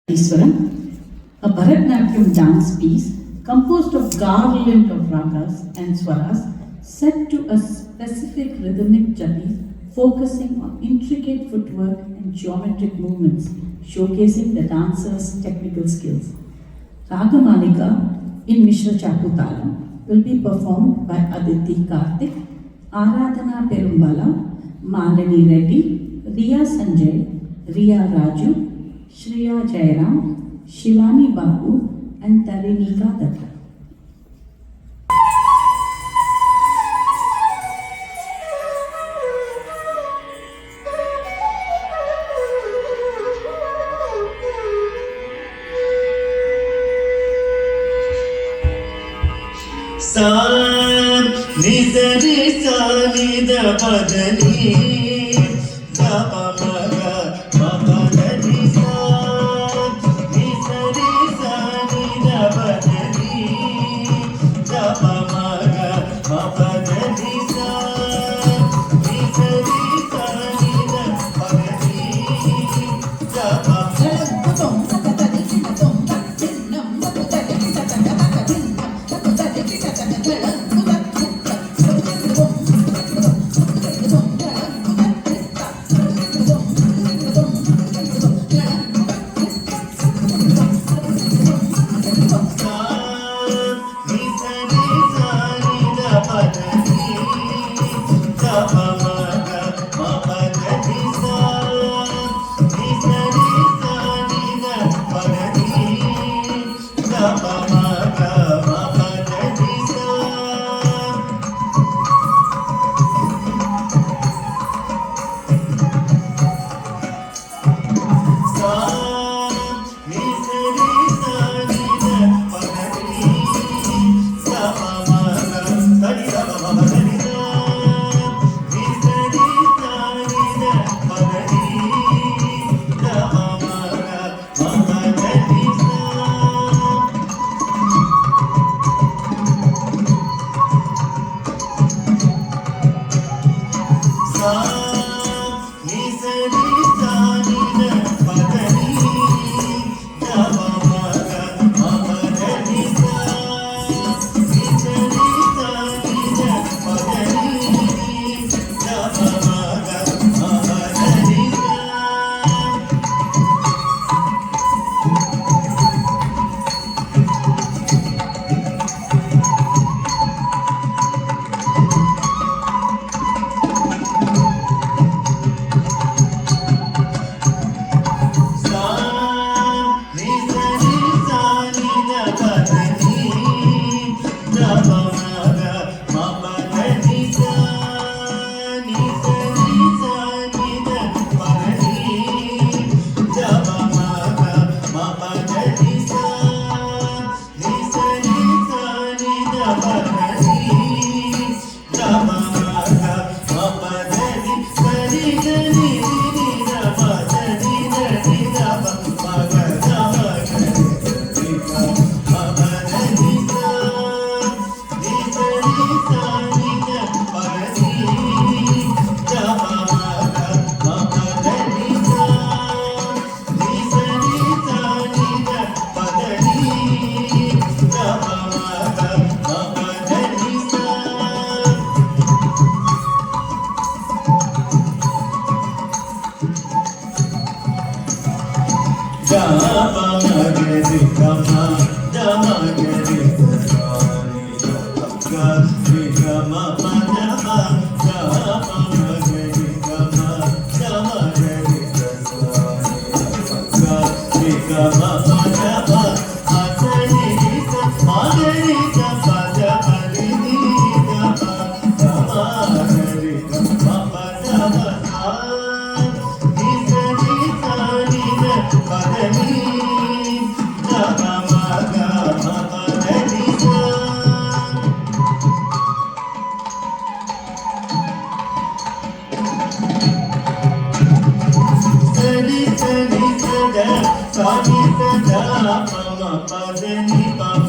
Iswaran, a Bharatanatyam dance piece composed of garland of ragas and swaras set to a specific rhythmic jati focusing on intricate footwork and geometric movements, showcasing the dancer's technical skills. Ragamalika in Mishra Chakutalam will be performed by Aditi Karthik, Aradhana Perumbala, Malini Reddy, Riya Sanjay, Riya Raju, Shreya Jairam, Shivani Babu and Tarinika Datta. Sa ni sa ni sa ni da pa da ni da pa ma ga ma pa da ni sa ni sa ni da pa da ni da pa ma ga ma pa da ni sa ni sa ni da pa da ni da pa Sani sada pa ma pa da ni pa